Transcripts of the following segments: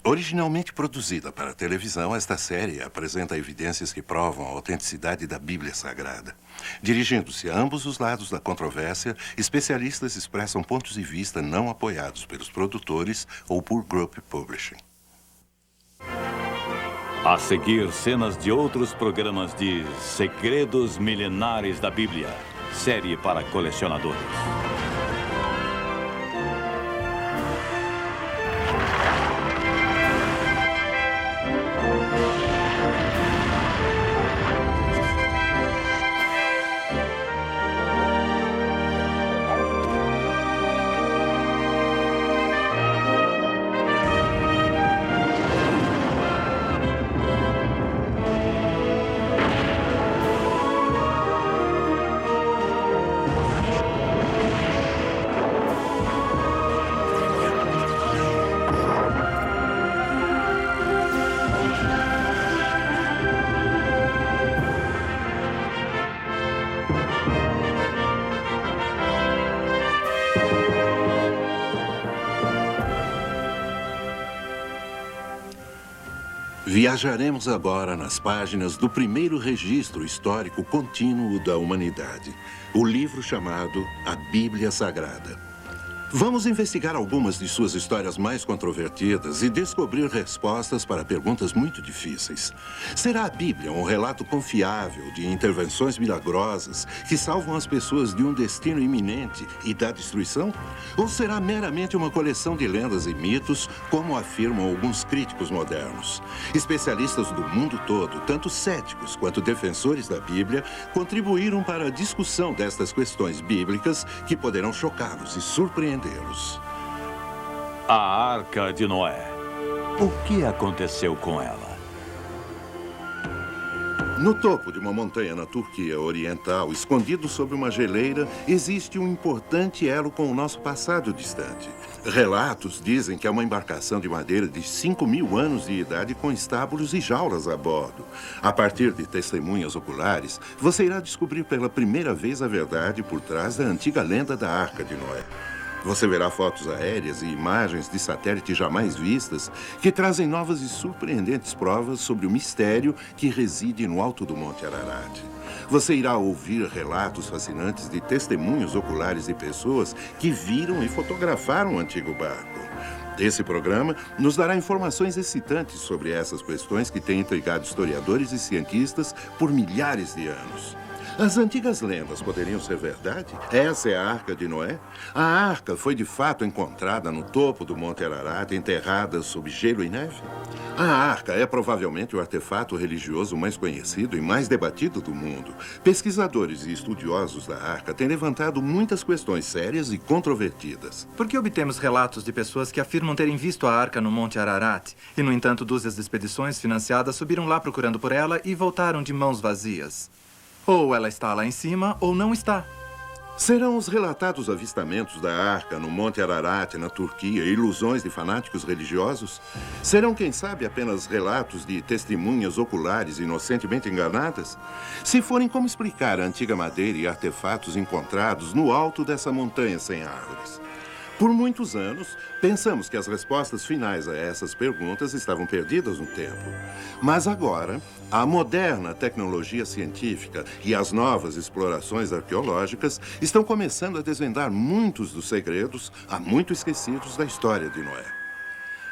Originalmente produzida para a televisão, esta série apresenta evidências que provam a autenticidade da Bíblia Sagrada. Dirigindo-se a ambos os lados da controvérsia, especialistas expressam pontos de vista não apoiados pelos produtores ou por Group Publishing. A seguir, cenas de outros programas de Segredos Milenares da Bíblia, série para colecionadores. Viajaremos agora nas páginas do primeiro registro histórico contínuo da humanidade, o livro chamado A Bíblia Sagrada. Vamos investigar algumas de suas histórias mais controvertidas e descobrir respostas para perguntas muito difíceis. Será a Bíblia um relato confiável de intervenções milagrosas que salvam as pessoas de um destino iminente e da destruição? Ou será meramente uma coleção de lendas e mitos, como afirmam alguns críticos modernos? Especialistas do mundo todo, tanto céticos quanto defensores da Bíblia, contribuíram para a discussão destas questões bíblicas que poderão chocá-los e surpreendê-los. A Arca de Noé. O que aconteceu com ela? No topo de uma montanha na Turquia Oriental, escondido sob uma geleira, existe um importante elo com o nosso passado distante. Relatos dizem que é uma embarcação de madeira de 5.000 anos de idade com estábulos e jaulas a bordo. A partir de testemunhas oculares, você irá descobrir pela primeira vez a verdade por trás da antiga lenda da Arca de Noé. Você verá fotos aéreas e imagens de satélite jamais vistas que trazem novas e surpreendentes provas sobre o mistério que reside no alto do Monte Ararat. Você irá ouvir relatos fascinantes de testemunhos oculares de pessoas que viram e fotografaram o antigo barco. Esse programa nos dará informações excitantes sobre essas questões que têm intrigado historiadores e cientistas por milhares de anos. As antigas lendas poderiam ser verdade? Essa é a Arca de Noé? A arca foi de fato encontrada no topo do Monte Ararat, enterrada sob gelo e neve? A arca é provavelmente o artefato religioso mais conhecido e mais debatido do mundo. Pesquisadores e estudiosos da arca têm levantado muitas questões sérias e controvertidas. Por que obtemos relatos de pessoas que afirmam terem visto a arca no Monte Ararat e, no entanto, dúzias de expedições financiadas subiram lá procurando por ela e voltaram de mãos vazias? Ou ela está lá em cima, ou não está. Serão os relatados avistamentos da arca no Monte Ararat, na Turquia, ilusões de fanáticos religiosos? Serão, quem sabe, apenas relatos de testemunhas oculares inocentemente enganadas? Se forem, como explicar a antiga madeira e artefatos encontrados no alto dessa montanha sem árvores? Por muitos anos, pensamos que as respostas finais a essas perguntas estavam perdidas no tempo. Mas agora, a moderna tecnologia científica e as novas explorações arqueológicas estão começando a desvendar muitos dos segredos há muito esquecidos da história de Noé.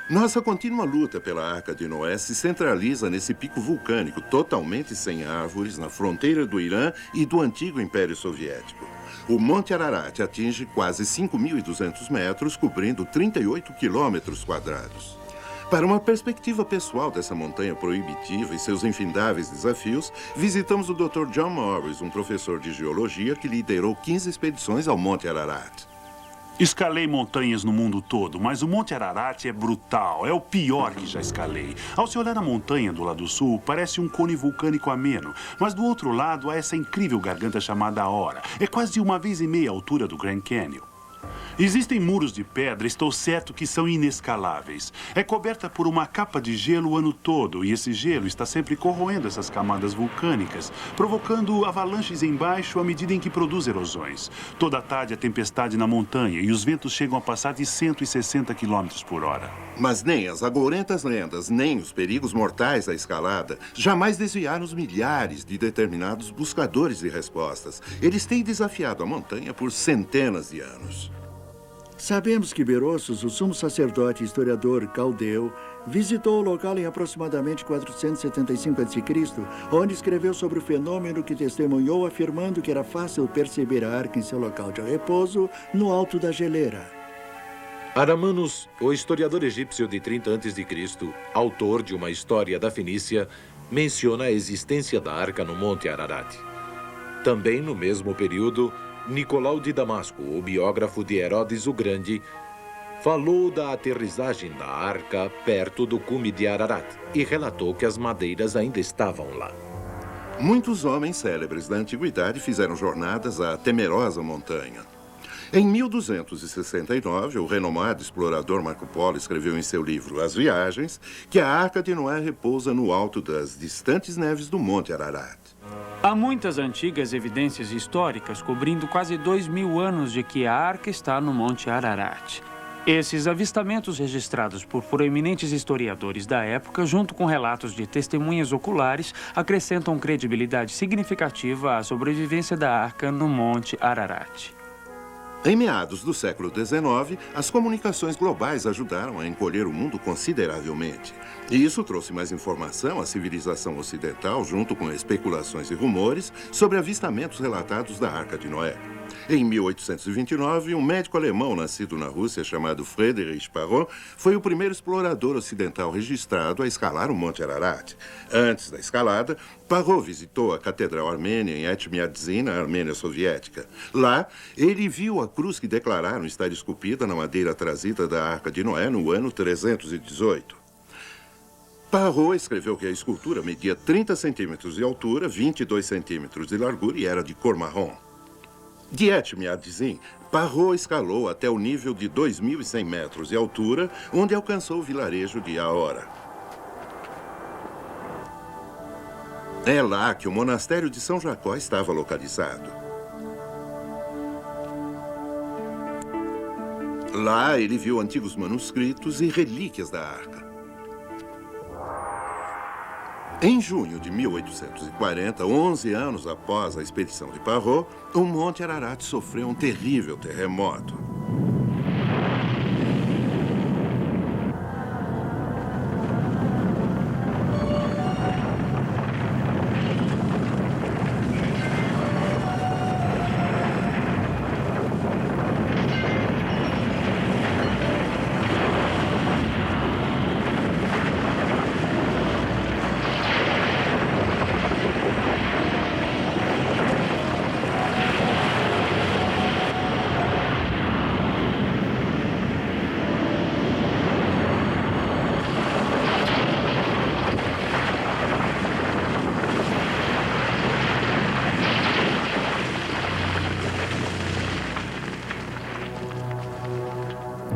Nossa contínua luta pela Arca de Noé se centraliza nesse pico vulcânico totalmente sem árvores na fronteira do Irã e do antigo Império Soviético. O Monte Ararat atinge quase 5.200 metros, cobrindo 38 quilômetros quadrados. Para uma perspectiva pessoal dessa montanha proibitiva e seus infindáveis desafios, visitamos o Dr. John Morris, um professor de geologia que liderou 15 expedições ao Monte Ararat. Escalei montanhas no mundo todo, mas o Monte Ararat é brutal. É o pior que já escalei. Ao se olhar a montanha do lado sul, parece um cone vulcânico ameno. Mas do outro lado há essa incrível garganta chamada Hora. É quase 1,5 vezes a altura do Grand Canyon. Existem muros de pedra, estou certo que são inescaláveis. É coberta por uma capa de gelo o ano todo, e esse gelo está sempre corroendo essas camadas vulcânicas, provocando avalanches embaixo à medida em que produz erosões. Toda tarde há tempestade na montanha e os ventos chegam a passar de 160 km por hora. Mas nem as agourentas lendas, nem os perigos mortais da escalada jamais desviaram os milhares de determinados buscadores de respostas. Eles têm desafiado a montanha por centenas de anos. Sabemos que Berossos, o sumo sacerdote e historiador caldeu, visitou o local em aproximadamente 475 a.C., onde escreveu sobre o fenômeno que testemunhou, afirmando que era fácil perceber a arca em seu local de repouso, no alto da geleira. Aramanos, o historiador egípcio de 30 a.C., autor de uma história da Fenícia, menciona a existência da arca no Monte Ararat. Também no mesmo período, Nicolau de Damasco, o biógrafo de Herodes o Grande, falou da aterrissagem da arca perto do cume de Ararat e relatou que as madeiras ainda estavam lá. Muitos homens célebres da antiguidade fizeram jornadas à temerosa montanha. Em 1269, o renomado explorador Marco Polo escreveu em seu livro As Viagens que a Arca de Noé repousa no alto das distantes neves do Monte Ararat. Há muitas antigas evidências históricas cobrindo quase 2000 anos de que a arca está no Monte Ararat. Esses avistamentos registrados por proeminentes historiadores da época, junto com relatos de testemunhas oculares, acrescentam credibilidade significativa à sobrevivência da arca no Monte Ararat. Em meados do século XIX, as comunicações globais ajudaram a encolher o mundo consideravelmente. E isso trouxe mais informação à civilização ocidental, junto com especulações e rumores sobre avistamentos relatados da Arca de Noé. Em 1829, um médico alemão nascido na Rússia chamado Friedrich Parrot foi o primeiro explorador ocidental registrado a escalar o Monte Ararat. Antes da escalada, Parrot visitou a Catedral Armênia em Etchmiadzin, na Armênia Soviética. Lá, ele viu a cruz que declararam estar esculpida na madeira trazida da Arca de Noé no ano 318. Parrot escreveu que a escultura media 30 centímetros de altura, 22 centímetros de largura e era de cor marrom. De Etchmiadzin, Parrot escalou até o nível de 2.100 metros de altura, onde alcançou o vilarejo de Ahora. É lá que o monastério de São Jacó estava localizado. Lá ele viu antigos manuscritos e relíquias da arca. Em junho de 1840, 11 anos após a expedição de Parrot, o Monte Ararat sofreu um terrível terremoto.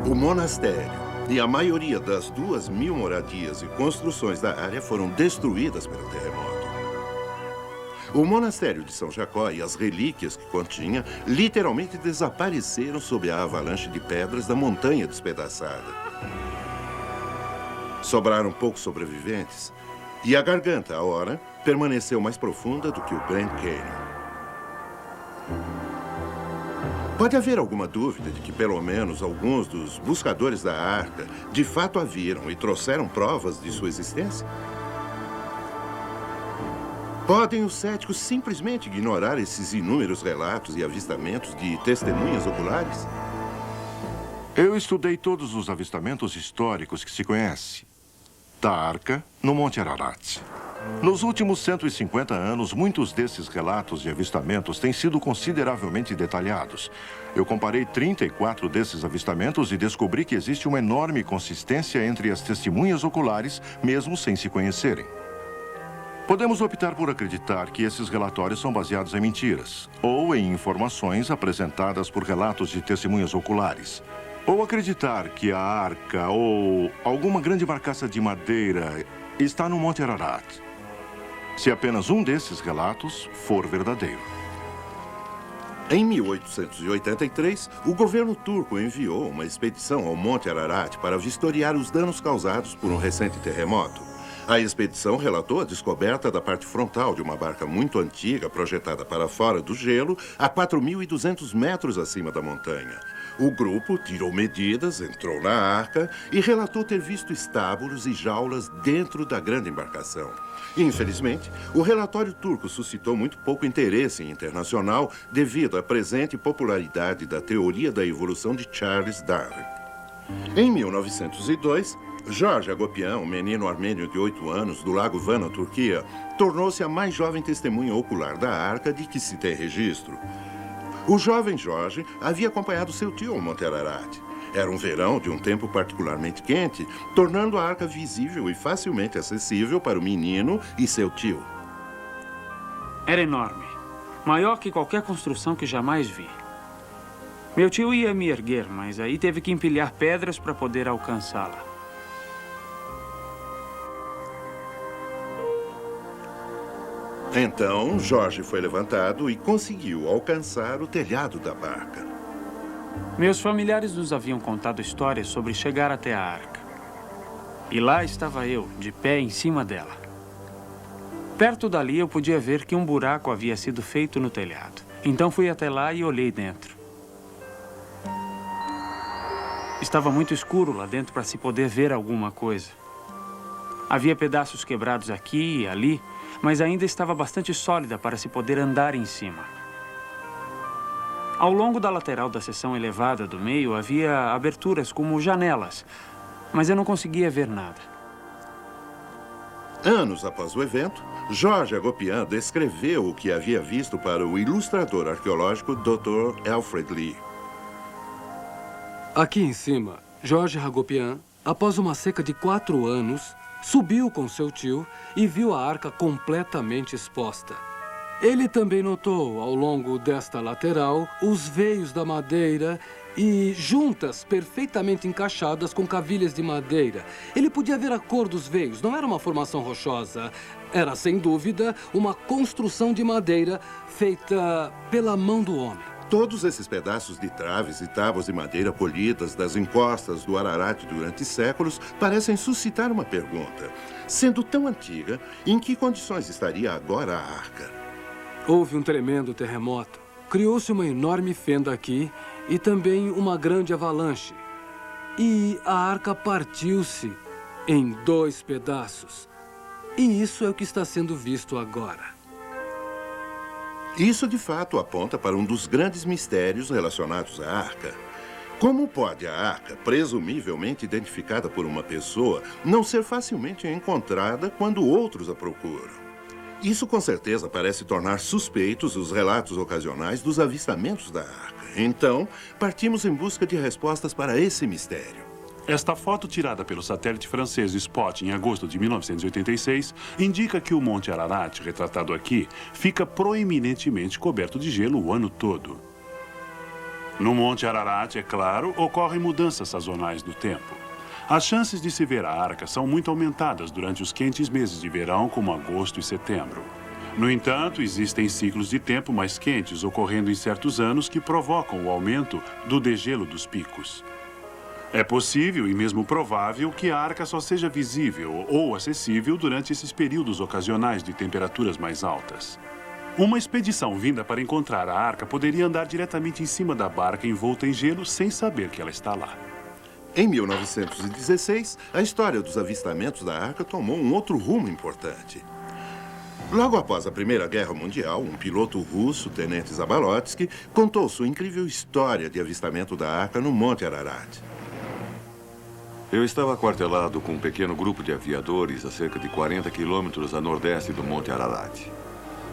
O monastério e a maioria das 2.000 moradias e construções da área foram destruídas pelo terremoto. O monastério de São Jacó e as relíquias que continha literalmente desapareceram sob a avalanche de pedras da montanha despedaçada. Sobraram poucos sobreviventes e a garganta, Ahora, permaneceu mais profunda do que o Grand Canyon. Pode haver alguma dúvida de que, pelo menos, alguns dos buscadores da arca de fato a viram e trouxeram provas de sua existência? Podem os céticos simplesmente ignorar esses inúmeros relatos e avistamentos de testemunhas oculares? Eu estudei todos os avistamentos históricos que se conhece da arca no Monte Ararat. Nos últimos 150 anos, muitos desses relatos de avistamentos têm sido consideravelmente detalhados. Eu comparei 34 desses avistamentos e descobri que existe uma enorme consistência entre as testemunhas oculares, mesmo sem se conhecerem. Podemos optar por acreditar que esses relatórios são baseados em mentiras, ou em informações apresentadas por relatos de testemunhas oculares. Ou acreditar que a arca ou alguma grande barcaça de madeira está no Monte Ararat, se apenas um desses relatos for verdadeiro. Em 1883, o governo turco enviou uma expedição ao Monte Ararat para vistoriar os danos causados por um recente terremoto. A expedição relatou a descoberta da parte frontal de uma barca muito antiga projetada para fora do gelo a 4.200 metros acima da montanha. O grupo tirou medidas, entrou na arca e relatou ter visto estábulos e jaulas dentro da grande embarcação. Infelizmente, o relatório turco suscitou muito pouco interesse internacional devido à presente popularidade da teoria da evolução de Charles Darwin. Em 1902, George Agopian, um menino armênio de 8 anos do Lago Van, na Turquia, tornou-se a mais jovem testemunha ocular da arca de que se tem registro. O jovem Jorge havia acompanhado seu tio ao Monte Ararat. Era um verão de um tempo particularmente quente, tornando a arca visível e facilmente acessível para o menino e seu tio. Era enorme. Maior que qualquer construção que jamais vi. Meu tio ia me erguer, mas aí teve que empilhar pedras para poder alcançá-la. Então, Jorge foi levantado e conseguiu alcançar o telhado da barca. Meus familiares nos haviam contado histórias sobre chegar até a arca. E lá estava eu, de pé em cima dela. Perto dali eu podia ver que um buraco havia sido feito no telhado. Então fui até lá e olhei dentro. Estava muito escuro lá dentro para se poder ver alguma coisa. Havia pedaços quebrados aqui e ali, mas ainda estava bastante sólida para se poder andar em cima. Ao longo da lateral da seção elevada do meio havia aberturas como janelas, mas eu não conseguia ver nada. Anos após o evento, George Agopian descreveu o que havia visto para o ilustrador arqueológico Dr. Alfred Lee. Aqui em cima, George Agopian, após uma seca de 4 anos, subiu com seu tio e viu a arca completamente exposta. Ele também notou, ao longo desta lateral, os veios da madeira e juntas perfeitamente encaixadas com cavilhas de madeira. Ele podia ver a cor dos veios, não era uma formação rochosa. Era, sem dúvida, uma construção de madeira feita pela mão do homem. Todos esses pedaços de traves e tábuas de madeira polidas das encostas do Ararat durante séculos parecem suscitar uma pergunta. Sendo tão antiga, em que condições estaria agora a arca? Houve um tremendo terremoto. Criou-se uma enorme fenda aqui e também uma grande avalanche. E a arca partiu-se em 2 pedaços. E isso é o que está sendo visto agora. Isso, de fato, aponta para um dos grandes mistérios relacionados à arca. Como pode a arca, presumivelmente identificada por uma pessoa, não ser facilmente encontrada quando outros a procuram? Isso, com certeza, parece tornar suspeitos os relatos ocasionais dos avistamentos da arca. Então, partimos em busca de respostas para esse mistério. Esta foto, tirada pelo satélite francês Spot em agosto de 1986, indica que o Monte Ararat, retratado aqui, fica proeminentemente coberto de gelo o ano todo. No Monte Ararat, é claro, ocorrem mudanças sazonais no tempo. As chances de se ver a arca são muito aumentadas durante os quentes meses de verão, como agosto e setembro. No entanto, existem ciclos de tempo mais quentes ocorrendo em certos anos que provocam o aumento do degelo dos picos. É possível e mesmo provável que a arca só seja visível ou acessível durante esses períodos ocasionais de temperaturas mais altas. Uma expedição vinda para encontrar a arca poderia andar diretamente em cima da barca envolta em gelo sem saber que ela está lá. Em 1916, a história dos avistamentos da arca tomou um outro rumo importante. Logo após a Primeira Guerra Mundial, um piloto russo, Tenente Zabalotsky, contou sua incrível história de avistamento da arca no Monte Ararat. Eu estava aquartelado com um pequeno grupo de aviadores a cerca de 40 quilômetros a nordeste do Monte Ararat.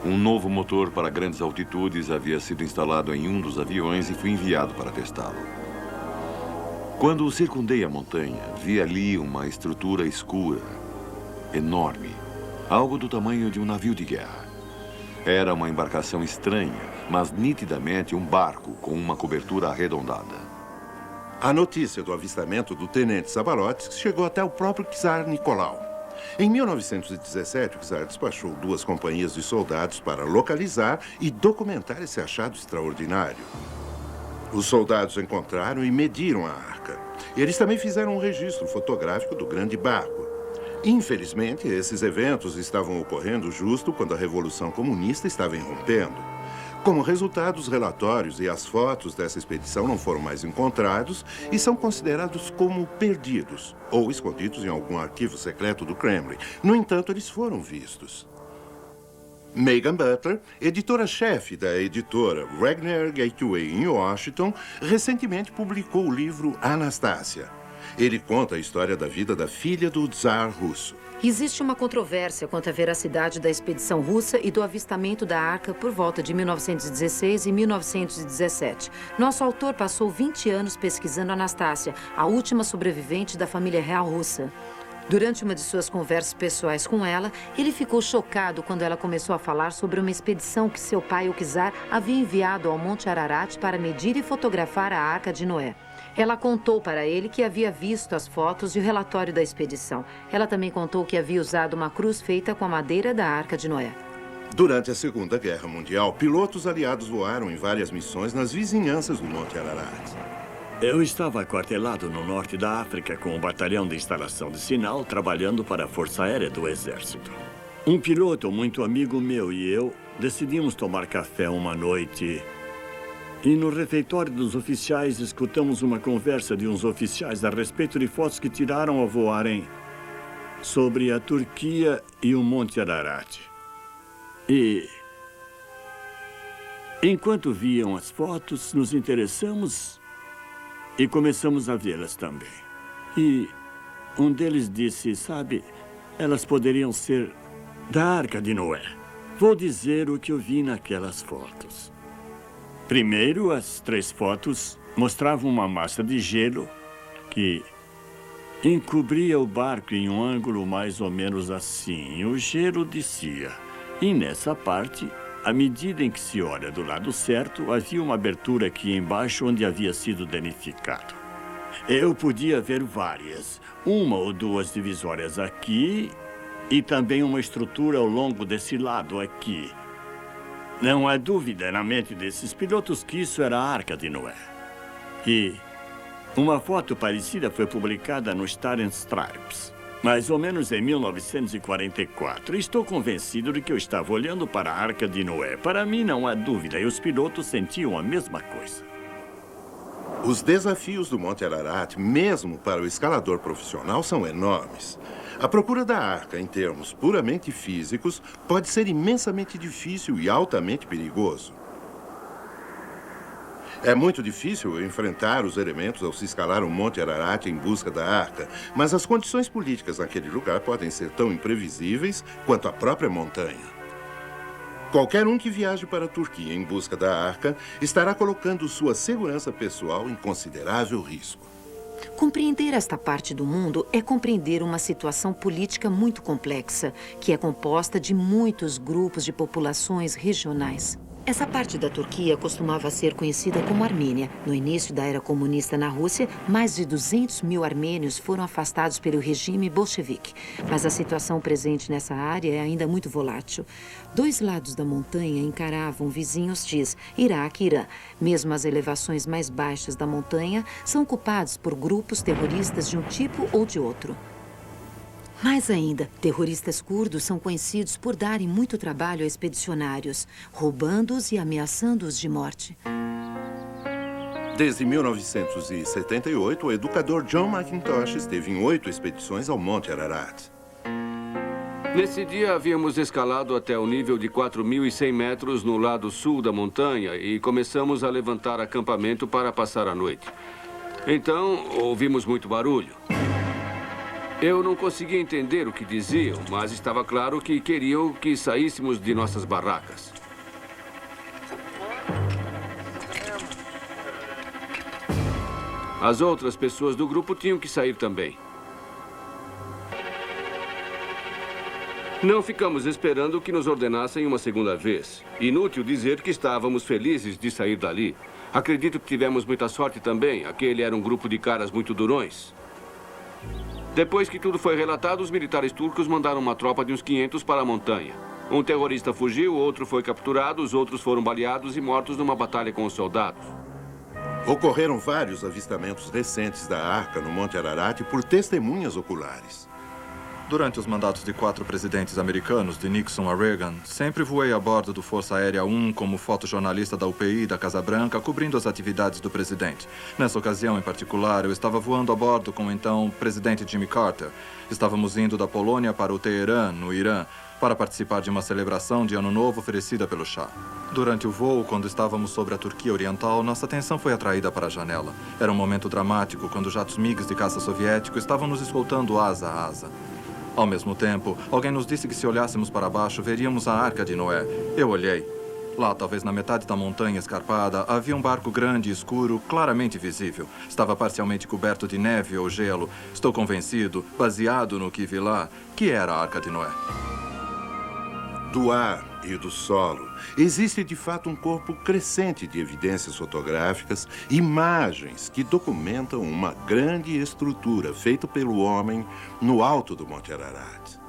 Um novo motor para grandes altitudes havia sido instalado em um dos aviões e fui enviado para testá-lo. Quando circundei a montanha, vi ali uma estrutura escura, enorme. Algo do tamanho de um navio de guerra. Era uma embarcação estranha, mas nitidamente um barco com uma cobertura arredondada. A notícia do avistamento do tenente Sabarotes chegou até o próprio czar Nicolau. Em 1917, o czar despachou 2 companhias de soldados para localizar e documentar esse achado extraordinário. Os soldados encontraram e mediram a arca. Eles também fizeram um registro fotográfico do grande barco. Infelizmente, esses eventos estavam ocorrendo justo quando a Revolução Comunista estava irrompendo. Como resultado, os relatórios e as fotos dessa expedição não foram mais encontrados e são considerados como perdidos ou escondidos em algum arquivo secreto do Kremlin. No entanto, eles foram vistos. Megan Butler, editora-chefe da editora Wagner Gateway em Washington, recentemente publicou o livro Anastácia. Ele conta a história da vida da filha do czar russo. Existe uma controvérsia quanto à veracidade da expedição russa e do avistamento da arca por volta de 1916 e 1917. Nosso autor passou 20 anos pesquisando Anastácia, a última sobrevivente da família real russa. Durante uma de suas conversas pessoais com ela, ele ficou chocado quando ela começou a falar sobre uma expedição que seu pai, o czar, havia enviado ao Monte Ararat para medir e fotografar a Arca de Noé. Ela contou para ele que havia visto as fotos e o relatório da expedição. Ela também contou que havia usado uma cruz feita com a madeira da Arca de Noé. Durante a Segunda Guerra Mundial, pilotos aliados voaram em várias missões nas vizinhanças do Monte Ararat. Eu estava aquartelado no norte da África com o batalhão de instalação de sinal, trabalhando para a Força Aérea do Exército. Um piloto muito amigo meu e eu decidimos tomar café uma noite. E no refeitório dos oficiais, escutamos uma conversa de uns oficiais a respeito de fotos que tiraram ao voarem sobre a Turquia e o Monte Ararat. E, enquanto viam as fotos, nos interessamos e começamos a vê-las também. E um deles disse, sabe, elas poderiam ser da Arca de Noé. Vou dizer o que eu vi naquelas fotos. Primeiro, as 3 fotos mostravam uma massa de gelo que encobria o barco em um ângulo mais ou menos assim. O gelo descia. E nessa parte, à medida em que se olha do lado certo, havia uma abertura aqui embaixo onde havia sido danificado. Eu podia ver várias. 1 ou 2 divisórias aqui e também uma estrutura ao longo desse lado aqui. Não há dúvida na mente desses pilotos que isso era a Arca de Noé. E uma foto parecida foi publicada no Star and Stripes, mais ou menos em 1944. Estou convencido de que eu estava olhando para a Arca de Noé. Para mim, não há dúvida, e os pilotos sentiam a mesma coisa. Os desafios do Monte Ararat, mesmo para o escalador profissional, são enormes. A procura da arca, em termos puramente físicos, pode ser imensamente difícil e altamente perigoso. É muito difícil enfrentar os elementos ao se escalar o Monte Ararat em busca da arca, mas as condições políticas naquele lugar podem ser tão imprevisíveis quanto a própria montanha. Qualquer um que viaje para a Turquia em busca da arca estará colocando sua segurança pessoal em considerável risco. Compreender esta parte do mundo é compreender uma situação política muito complexa, que é composta de muitos grupos de populações regionais. Essa parte da Turquia costumava ser conhecida como Armênia. No início da era comunista na Rússia, mais de 200 mil armênios foram afastados pelo regime bolchevique. Mas a situação presente nessa área é ainda muito volátil. 2 lados da montanha encaravam vizinhos hostis, Iraque e Irã. Mesmo as elevações mais baixas da montanha são ocupadas por grupos terroristas de um tipo ou de outro. Mais ainda, terroristas curdos são conhecidos por darem muito trabalho a expedicionários, roubando-os e ameaçando-os de morte. Desde 1978, o educador John McIntosh esteve em 8 expedições ao Monte Ararat. Nesse dia, havíamos escalado até o nível de 4.100 metros no lado sul da montanha e começamos a levantar acampamento para passar a noite. Então, ouvimos muito barulho. Eu não conseguia entender o que diziam, mas estava claro que queriam que saíssemos de nossas barracas. As outras pessoas do grupo tinham que sair também. Não ficamos esperando que nos ordenassem uma segunda vez. Inútil dizer que estávamos felizes de sair dali. Acredito que tivemos muita sorte também. Aquele era um grupo de caras muito durões. Depois que tudo foi relatado, os militares turcos mandaram uma tropa de uns 500 para a montanha. Um terrorista fugiu, outro foi capturado, os outros foram baleados e mortos numa batalha com os soldados. Ocorreram vários avistamentos recentes da Arca no Monte Ararat por testemunhas oculares. Durante os mandatos de 4 presidentes americanos, de Nixon a Reagan, sempre voei a bordo do Força Aérea 1 como fotojornalista da UPI da Casa Branca, cobrindo as atividades do presidente. Nessa ocasião, em particular, eu estava voando a bordo com o então presidente Jimmy Carter. Estávamos indo da Polônia para o Teherã, no Irã, para participar de uma celebração de Ano Novo oferecida pelo Shah. Durante o voo, quando estávamos sobre a Turquia Oriental, nossa atenção foi atraída para a janela. Era um momento dramático quando jatos MiGs de caça soviético estavam nos escoltando asa a asa. Ao mesmo tempo, alguém nos disse que se olhássemos para baixo, veríamos a Arca de Noé. Eu olhei. Lá, talvez na metade da montanha escarpada, havia um barco grande e escuro, claramente visível. Estava parcialmente coberto de neve ou gelo. Estou convencido, baseado no que vi lá, que era a Arca de Noé. Do ar e do solo, existe de fato um corpo crescente de evidências fotográficas, imagens que documentam uma grande estrutura feita pelo homem no alto do Monte Ararat.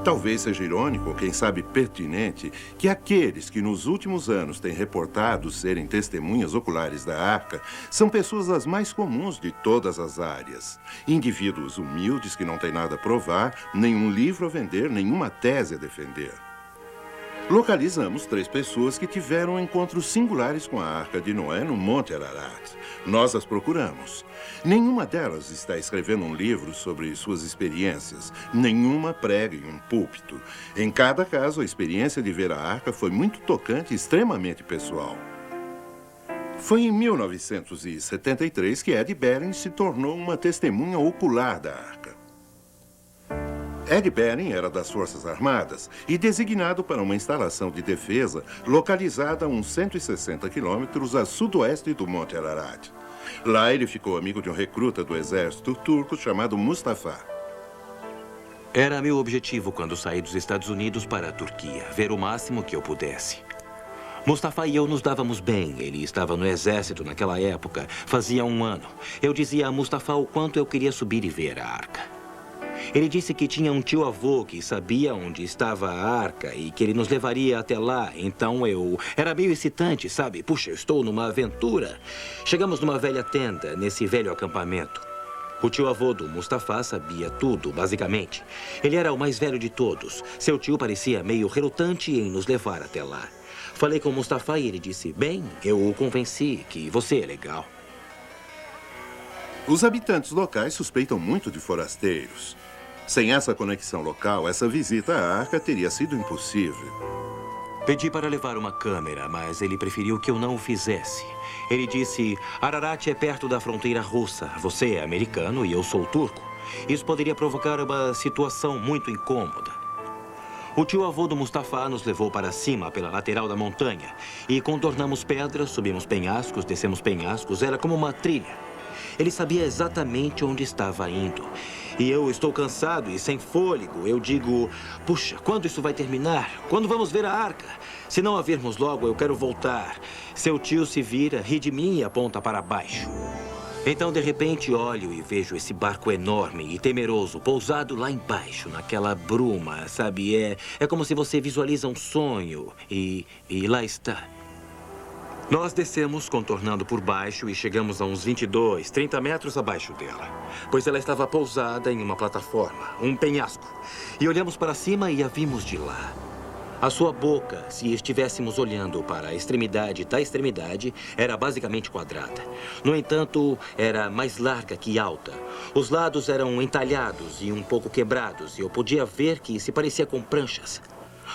Talvez seja irônico, ou quem sabe pertinente, que aqueles que nos últimos anos têm reportado serem testemunhas oculares da Arca são pessoas as mais comuns de todas as áreas. Indivíduos humildes que não têm nada a provar, nenhum livro a vender, nenhuma tese a defender. Localizamos 3 pessoas que tiveram encontros singulares com a Arca de Noé no Monte Ararat. Nós as procuramos. Nenhuma delas está escrevendo um livro sobre suas experiências. Nenhuma prega em um púlpito. Em cada caso, a experiência de ver a Arca foi muito tocante e extremamente pessoal. Foi em 1973 que Ed Bering se tornou uma testemunha ocular da Arca. Ed Bering era das Forças Armadas e designado para uma instalação de defesa localizada a uns 160 quilômetros a sudoeste do Monte Ararat. Lá ele ficou amigo de um recruta do exército turco chamado Mustafa. Era meu objetivo quando saí dos Estados Unidos para a Turquia, ver o máximo que eu pudesse. Mustafa e eu nos dávamos bem. Ele estava no exército naquela época, fazia 1 ano. Eu dizia a Mustafa o quanto eu queria subir e ver a Arca. Ele disse que tinha um tio-avô que sabia onde estava a Arca e que ele nos levaria até lá. Então era meio excitante, sabe? Puxa, eu estou numa aventura. Chegamos numa velha tenda, nesse velho acampamento. O tio-avô do Mustafa sabia tudo, basicamente. Ele era o mais velho de todos. Seu tio parecia meio relutante em nos levar até lá. Falei com o Mustafa e ele disse, bem, eu o convenci que você é legal. Os habitantes locais suspeitam muito de forasteiros. Sem essa conexão local, essa visita à Arca teria sido impossível. Pedi para levar uma câmera, mas ele preferiu que eu não o fizesse. Ele disse, Ararat é perto da fronteira russa. Você é americano e eu sou turco. Isso poderia provocar uma situação muito incômoda. O tio-avô do Mustafa nos levou para cima, pela lateral da montanha. E contornamos pedras, subimos penhascos, descemos penhascos. Era como uma trilha. Ele sabia exatamente onde estava indo. E eu estou cansado e sem fôlego. Eu digo, puxa, quando isso vai terminar? Quando vamos ver a Arca? Se não a virmos logo, eu quero voltar. Seu tio se vira, ri de mim e aponta para baixo. Então, de repente, olho e vejo esse barco enorme e temeroso, pousado lá embaixo, naquela bruma, sabe? É como se você visualiza um sonho e lá está. Nós descemos, contornando por baixo, e chegamos a uns 22, 30 metros abaixo dela. Pois ela estava pousada em uma plataforma, um penhasco. E olhamos para cima e a vimos de lá. A sua boca, se estivéssemos olhando para a extremidade da extremidade, era basicamente quadrada. No entanto, era mais larga que alta. Os lados eram entalhados e um pouco quebrados, e eu podia ver que se parecia com pranchas.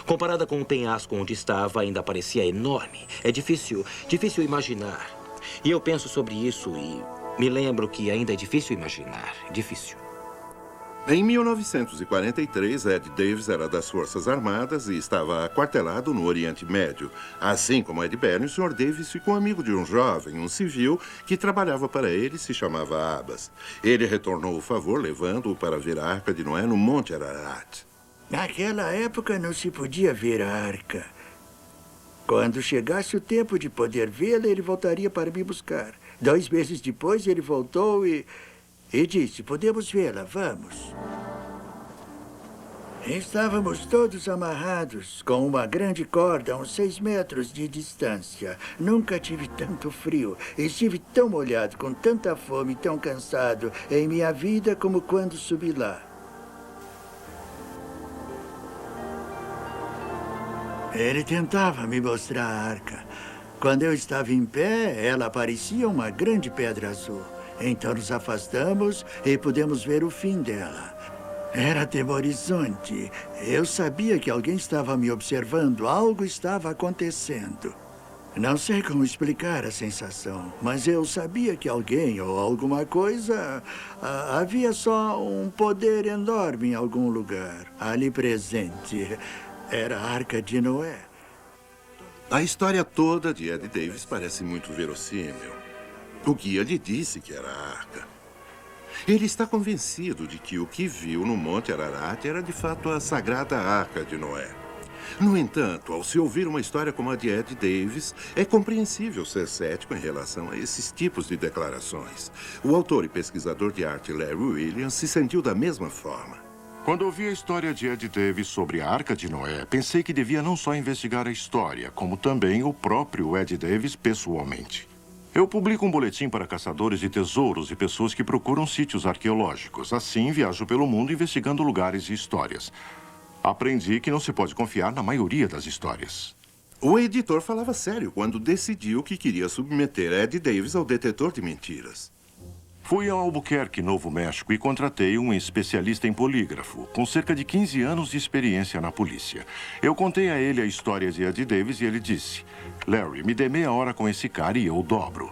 Comparada com o penhasco onde estava, ainda parecia enorme. É difícil imaginar. E eu penso sobre isso e me lembro que ainda é difícil imaginar. Difícil. Em 1943, Ed Davis era das Forças Armadas e estava aquartelado no Oriente Médio. Assim como Ed Bernie, o Sr. Davis ficou amigo de um jovem, um civil, que trabalhava para ele e se chamava Abbas. Ele retornou o favor, levando-o para ver a Arca de Noé no Monte Ararat. Naquela época não se podia ver a arca. Quando chegasse o tempo de poder vê-la, ele voltaria para me buscar. 2 meses depois, ele voltou e disse, podemos vê-la, vamos. Estávamos todos amarrados com uma grande corda a uns 6 metros de distância. Nunca tive tanto frio. Estive tão molhado, com tanta fome e tão cansado em minha vida como quando subi lá. Ele tentava me mostrar a arca. Quando eu estava em pé, ela parecia uma grande pedra azul. Então nos afastamos e pudemos ver o fim dela. Era atemorizante. Eu sabia que alguém estava me observando, algo estava acontecendo. Não sei como explicar a sensação, mas eu sabia que alguém ou alguma coisa... havia só um poder enorme em algum lugar, ali presente. Era a Arca de Noé. A história toda de Ed Davis parece muito verossímil. O guia lhe disse que era a arca. Ele está convencido de que o que viu no Monte Ararat era de fato a sagrada Arca de Noé. No entanto, ao se ouvir uma história como a de Ed Davis, é compreensível ser cético em relação a esses tipos de declarações. O autor e pesquisador de arte Larry Williams se sentiu da mesma forma. Quando ouvi a história de Ed Davis sobre a Arca de Noé, pensei que devia não só investigar a história, como também o próprio Ed Davis pessoalmente. Eu publico um boletim para caçadores de tesouros e pessoas que procuram sítios arqueológicos. Assim, viajo pelo mundo investigando lugares e histórias. Aprendi que não se pode confiar na maioria das histórias. O editor falava sério quando decidiu que queria submeter Ed Davis ao detetor de mentiras. Fui a Albuquerque, Novo México, e contratei um especialista em polígrafo, com cerca de 15 anos de experiência na polícia. Eu contei a ele a história de Ed Davis e ele disse, Larry, me dê meia hora com esse cara e eu dobro.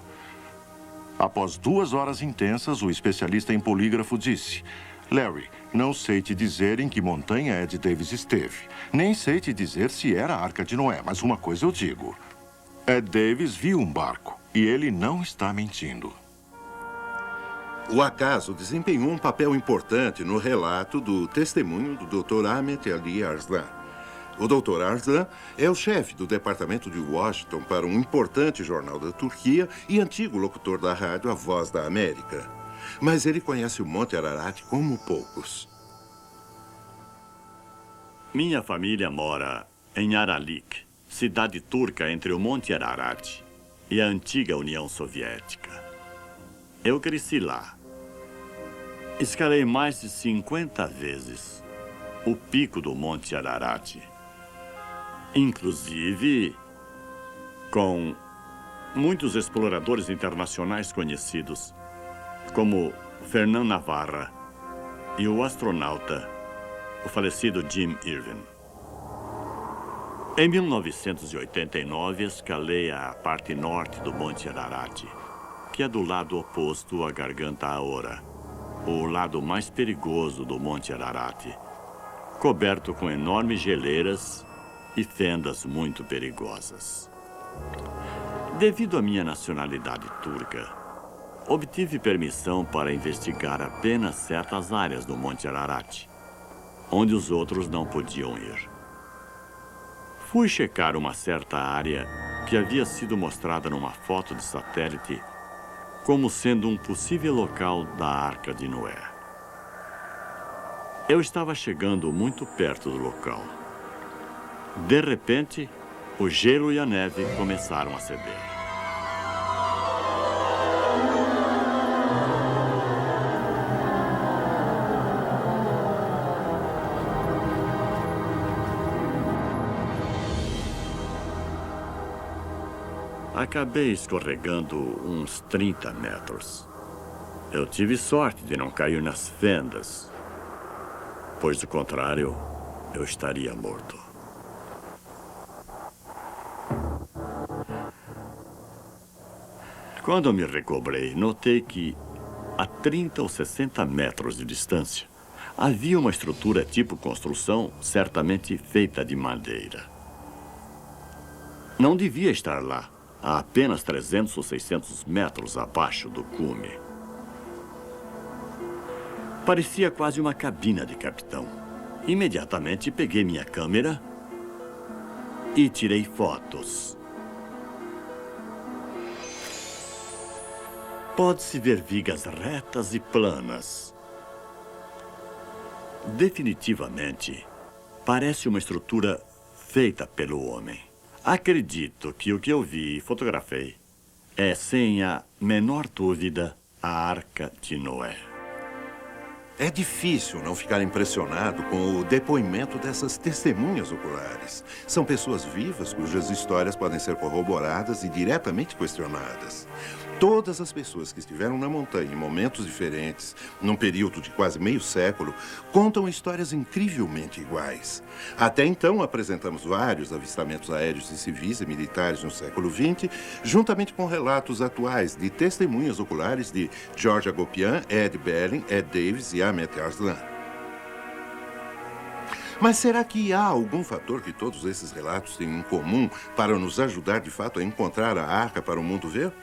Após 2 horas intensas, o especialista em polígrafo disse, Larry, não sei te dizer em que montanha Ed Davis esteve. Nem sei te dizer se era a Arca de Noé, mas uma coisa eu digo. Ed Davis viu um barco e ele não está mentindo. O acaso desempenhou um papel importante no relato do testemunho do Dr. Ahmet Ali Arslan. O Dr. Arslan é o chefe do departamento de Washington para um importante jornal da Turquia e antigo locutor da rádio A Voz da América. Mas ele conhece o Monte Ararat como poucos. Minha família mora em Aralik, cidade turca entre o Monte Ararat e a antiga União Soviética. Eu cresci lá. Escalei mais de 50 vezes o pico do Monte Ararat. Inclusive com muitos exploradores internacionais conhecidos, como Fernand Navarra e o astronauta, o falecido Jim Irving. Em 1989, escalei a parte norte do Monte Ararat, que é do lado oposto à Garganta Aora, o lado mais perigoso do Monte Ararat, coberto com enormes geleiras e fendas muito perigosas. Devido à minha nacionalidade turca, obtive permissão para investigar apenas certas áreas do Monte Ararat, onde os outros não podiam ir. Fui checar uma certa área que havia sido mostrada numa foto de satélite como sendo um possível local da Arca de Noé. Eu estava chegando muito perto do local. De repente, o gelo e a neve começaram a ceder. Acabei escorregando uns 30 metros. Eu tive sorte de não cair nas fendas, pois, do contrário, eu estaria morto. Quando me recobrei, notei que a 30 ou 60 metros de distância Havia uma estrutura tipo construção, certamente feita de madeira. Não devia estar lá, a apenas 300 ou 600 metros abaixo do cume. Parecia quase uma cabina de capitão. Imediatamente peguei minha câmera e tirei fotos. Pode-se ver vigas retas e planas. Definitivamente, parece uma estrutura feita pelo homem. Acredito que o que eu vi e fotografei é, sem a menor dúvida, a Arca de Noé. É difícil não ficar impressionado com o depoimento dessas testemunhas oculares. São pessoas vivas cujas histórias podem ser corroboradas e diretamente questionadas. Todas as pessoas que estiveram na montanha em momentos diferentes, num período de quase meio século, contam histórias incrivelmente iguais. Até então, apresentamos vários avistamentos aéreos de civis e militares no século XX, juntamente com relatos atuais de testemunhas oculares de George Hagopian, Ed Belling, Ed Davis e Ahmet Arslan. Mas será que há algum fator que todos esses relatos têm em comum para nos ajudar, de fato, a encontrar a arca para o mundo ver?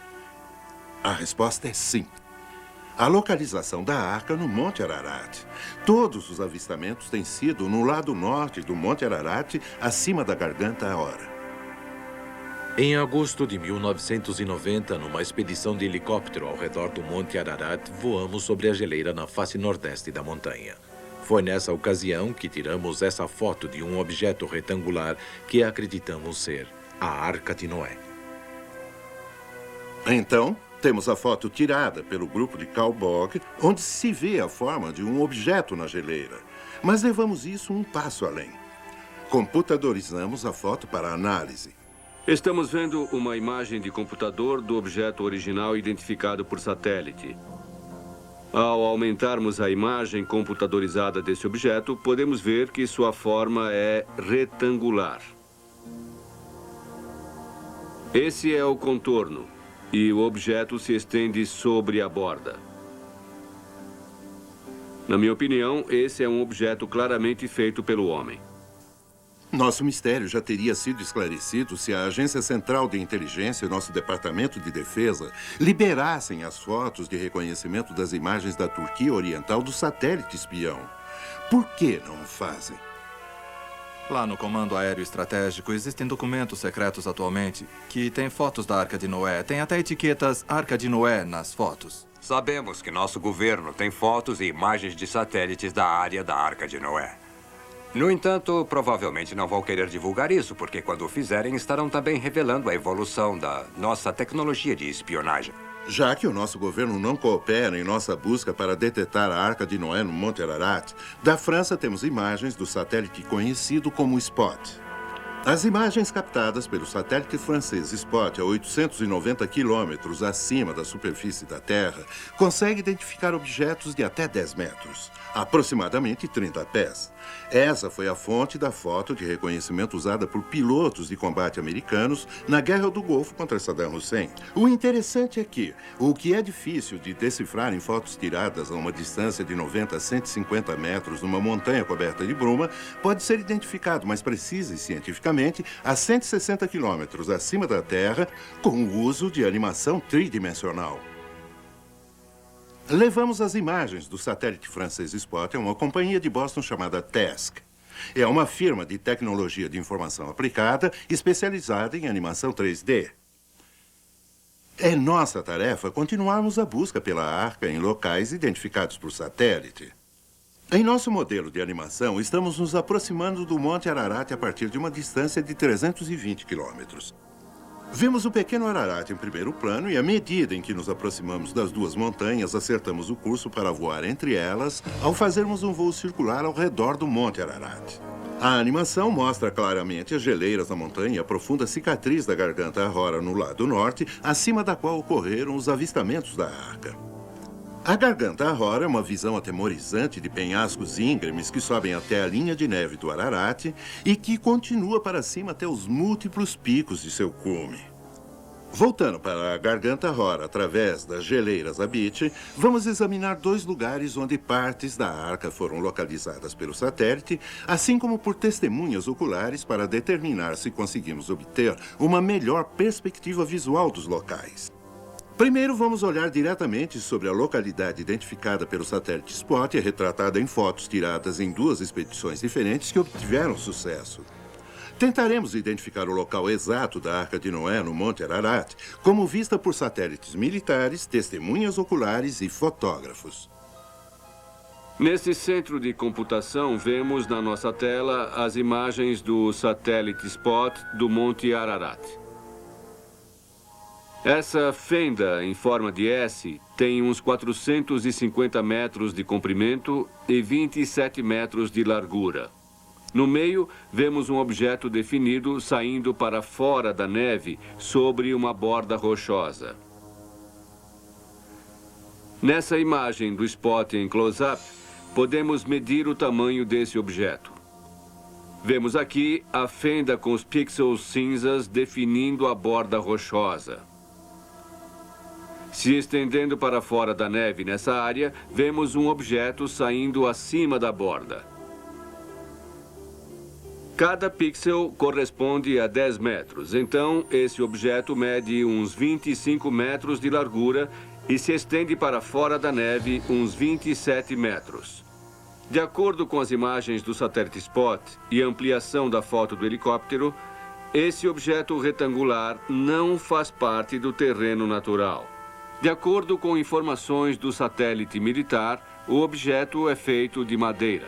A resposta é sim. A localização da arca no Monte Ararat. Todos os avistamentos têm sido no lado norte do Monte Ararat, acima da Garganta Ahora. Em agosto de 1990, numa expedição de helicóptero ao redor do Monte Ararat, voamos sobre a geleira na face nordeste da montanha. Foi nessa ocasião que tiramos essa foto de um objeto retangular que acreditamos ser a Arca de Noé. Então, temos a foto tirada pelo grupo de Carl Bog, onde se vê a forma de um objeto na geleira. Mas levamos isso um passo além. Computadorizamos a foto para análise. Estamos vendo uma imagem de computador do objeto original identificado por satélite. Ao aumentarmos a imagem computadorizada desse objeto, podemos ver que sua forma é retangular. Esse é o contorno. E o objeto se estende sobre a borda. Na minha opinião, esse é um objeto claramente feito pelo homem. Nosso mistério já teria sido esclarecido se a Agência Central de Inteligência e nosso Departamento de Defesa liberassem as fotos de reconhecimento das imagens da Turquia Oriental do satélite espião. Por que não o fazem? Lá no Comando Aéreo Estratégico existem documentos secretos atualmente que têm fotos da Arca de Noé. Tem até etiquetas Arca de Noé nas fotos. Sabemos que nosso governo tem fotos e imagens de satélites da área da Arca de Noé. No entanto, provavelmente não vão querer divulgar isso, porque quando o fizerem, estarão também revelando a evolução da nossa tecnologia de espionagem. Já que o nosso governo não coopera em nossa busca para detectar a Arca de Noé no Monte Ararat, da França temos imagens do satélite conhecido como Spot. As imagens captadas pelo satélite francês Spot a 890 quilômetros acima da superfície da Terra conseguem identificar objetos de até 10 metros, aproximadamente 30 pés. Essa foi a fonte da foto de reconhecimento usada por pilotos de combate americanos na Guerra do Golfo contra Saddam Hussein. O interessante é que o que é difícil de decifrar em fotos tiradas a uma distância de 90 a 150 metros numa montanha coberta de bruma pode ser identificado mais precisa e cientificamente a 160 quilômetros acima da Terra com o uso de animação tridimensional. Levamos as imagens do satélite francês Spot a uma companhia de Boston chamada TASC. É uma firma de tecnologia de informação aplicada especializada em animação 3D. É nossa tarefa continuarmos a busca pela arca em locais identificados por satélite. Em nosso modelo de animação, estamos nos aproximando do Monte Ararat a partir de uma distância de 320 quilômetros. Vimos o pequeno Ararat em primeiro plano e, à medida em que nos aproximamos das duas montanhas, acertamos o curso para voar entre elas ao fazermos um voo circular ao redor do Monte Ararat. A animação mostra claramente as geleiras da montanha e a profunda cicatriz da Garganta Ahora no lado norte, acima da qual ocorreram os avistamentos da arca. A Garganta Ahora é uma visão atemorizante de penhascos íngremes que sobem até a linha de neve do Ararat e que continua para cima até os múltiplos picos de seu cume. Voltando para a Garganta Rora através das geleiras Abit, vamos examinar 2 lugares onde partes da arca foram localizadas pelo satélite, assim como por testemunhas oculares para determinar se conseguimos obter uma melhor perspectiva visual dos locais. Primeiro, vamos olhar diretamente sobre a localidade identificada pelo satélite Spot e retratada em fotos tiradas em 2 expedições diferentes que obtiveram sucesso. Tentaremos identificar o local exato da Arca de Noé no Monte Ararat, como vista por satélites militares, testemunhas oculares e fotógrafos. Nesse centro de computação, vemos na nossa tela as imagens do satélite Spot do Monte Ararat. Essa fenda em forma de S tem uns 450 metros de comprimento e 27 metros de largura. No meio, vemos um objeto definido saindo para fora da neve sobre uma borda rochosa. Nessa imagem do Spot em close-up, podemos medir o tamanho desse objeto. Vemos aqui a fenda com os pixels cinzas definindo a borda rochosa. Se estendendo para fora da neve nessa área, vemos um objeto saindo acima da borda. Cada pixel corresponde a 10 metros, então esse objeto mede uns 25 metros de largura e se estende para fora da neve uns 27 metros. De acordo com as imagens do satélite Spot e a ampliação da foto do helicóptero, esse objeto retangular não faz parte do terreno natural. De acordo com informações do satélite militar, o objeto é feito de madeira.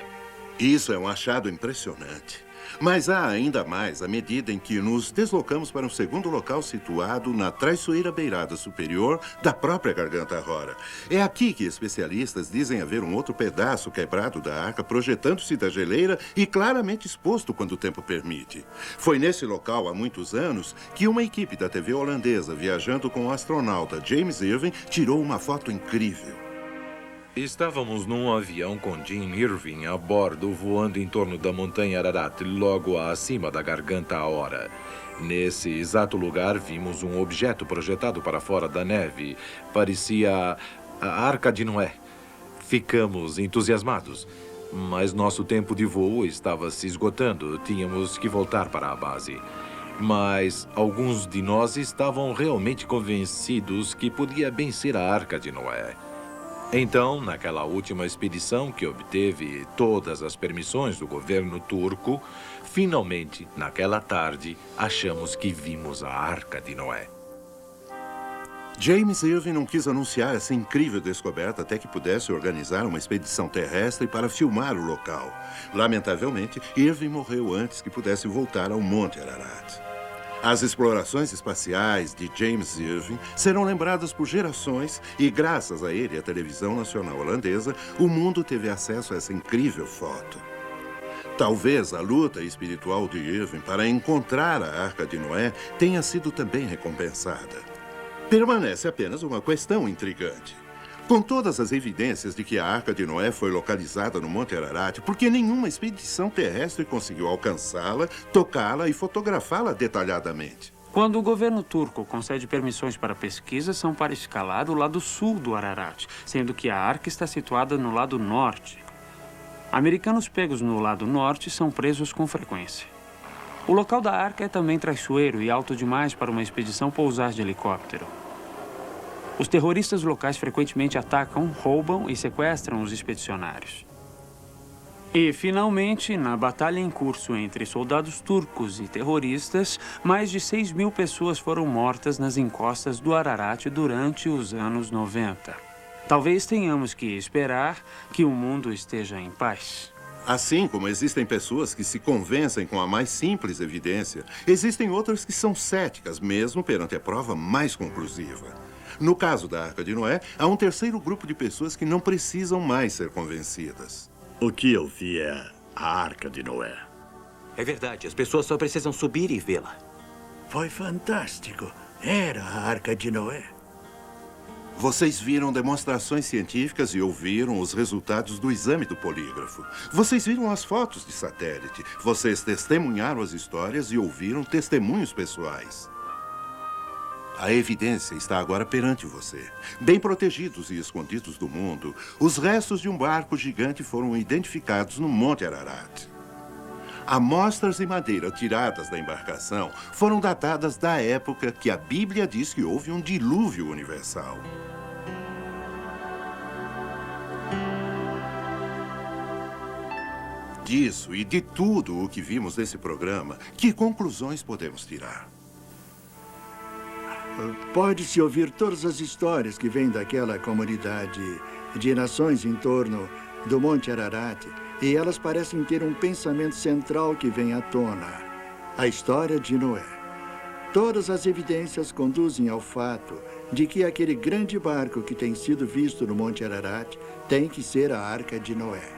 Isso é um achado impressionante. Mas há ainda mais à medida em que nos deslocamos para um segundo local situado na traiçoeira beirada superior da própria Garganta Rora. É aqui que especialistas dizem haver um outro pedaço quebrado da arca projetando-se da geleira e claramente exposto quando o tempo permite. Foi nesse local há muitos anos que uma equipe da TV holandesa, viajando com o astronauta James Irving, tirou uma foto incrível. Estávamos num avião com Jim Irving a bordo, voando em torno da montanha Ararat, logo acima da Garganta Rora. Nesse exato lugar, vimos um objeto projetado para fora da neve. Parecia a Arca de Noé. Ficamos entusiasmados, mas nosso tempo de voo estava se esgotando. Tínhamos que voltar para a base. Mas alguns de nós estavam realmente convencidos que podia bem ser a Arca de Noé. Então, naquela última expedição que obteve todas as permissões do governo turco, finalmente, naquela tarde, achamos que vimos a Arca de Noé. James Irving não quis anunciar essa incrível descoberta até que pudesse organizar uma expedição terrestre para filmar o local. Lamentavelmente, Irving morreu antes que pudesse voltar ao Monte Ararat. As explorações espaciais de James Irving serão lembradas por gerações e, graças a ele e à televisão nacional holandesa, o mundo teve acesso a essa incrível foto. Talvez a luta espiritual de Irving para encontrar a Arca de Noé tenha sido também recompensada. Permanece apenas uma questão intrigante. Com todas as evidências de que a Arca de Noé foi localizada no Monte Ararat, por que nenhuma expedição terrestre conseguiu alcançá-la, tocá-la e fotografá-la detalhadamente? Quando o governo turco concede permissões para pesquisa, são para escalar o lado sul do Ararat, sendo que a arca está situada no lado norte. Americanos pegos no lado norte são presos com frequência. O local da arca é também traiçoeiro e alto demais para uma expedição pousar de helicóptero. Os terroristas locais frequentemente atacam, roubam e sequestram os expedicionários. E, finalmente, na batalha em curso entre soldados turcos e terroristas, mais de 6.000 pessoas foram mortas nas encostas do Ararat durante os anos 90. Talvez tenhamos que esperar que o mundo esteja em paz. Assim como existem pessoas que se convencem com a mais simples evidência, existem outras que são céticas, mesmo perante a prova mais conclusiva. No caso da Arca de Noé, há um terceiro grupo de pessoas que não precisam mais ser convencidas. O que eu vi é a Arca de Noé. É verdade, as pessoas só precisam subir e vê-la. Foi fantástico. Era a Arca de Noé. Vocês viram demonstrações científicas e ouviram os resultados do exame do polígrafo. Vocês viram as fotos de satélite. Vocês testemunharam as histórias e ouviram testemunhos pessoais. A evidência está agora perante você. Bem protegidos e escondidos do mundo, os restos de um barco gigante foram identificados no Monte Ararat. Amostras de madeira tiradas da embarcação foram datadas da época que a Bíblia diz que houve um dilúvio universal. Disso e de tudo o que vimos nesse programa, que conclusões podemos tirar? Pode-se ouvir todas as histórias que vêm daquela comunidade de nações em torno do Monte Ararat, e elas parecem ter um pensamento central que vem à tona: a história de Noé. Todas as evidências conduzem ao fato de que aquele grande barco que tem sido visto no Monte Ararat tem que ser a Arca de Noé.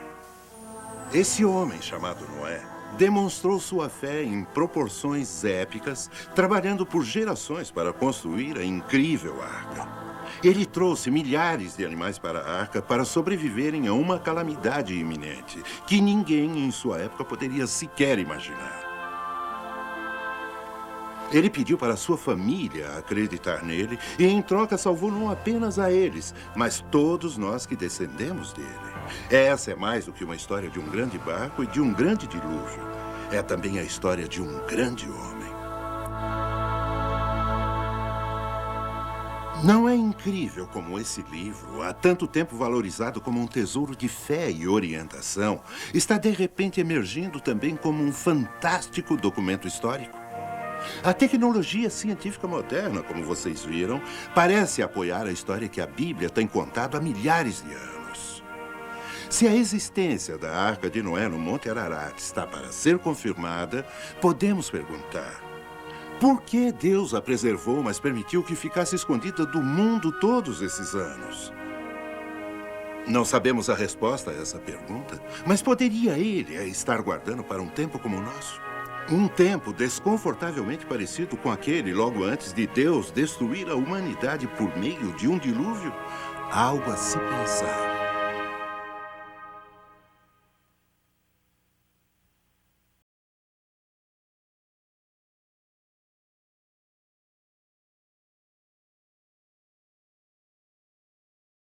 Esse homem chamado Noé demonstrou sua fé em proporções épicas, trabalhando por gerações para construir a incrível arca. Ele trouxe milhares de animais para a arca para sobreviverem a uma calamidade iminente que ninguém em sua época poderia sequer imaginar. Ele pediu para sua família acreditar nele e, em troca, salvou não apenas a eles, mas todos nós que descendemos dele. Essa é mais do que uma história de um grande barco e de um grande dilúvio. É também a história de um grande homem. Não é incrível como esse livro, há tanto tempo valorizado como um tesouro de fé e orientação, está de repente emergindo também como um fantástico documento histórico? A tecnologia científica moderna, como vocês viram, parece apoiar a história que a Bíblia tem contado há milhares de anos. Se a existência da Arca de Noé no Monte Ararat está para ser confirmada, podemos perguntar: por que Deus a preservou, mas permitiu que ficasse escondida do mundo todos esses anos? Não sabemos a resposta a essa pergunta, mas poderia ele a estar guardando para um tempo como o nosso? Um tempo desconfortavelmente parecido com aquele logo antes de Deus destruir a humanidade por meio de um dilúvio? Algo a se pensar.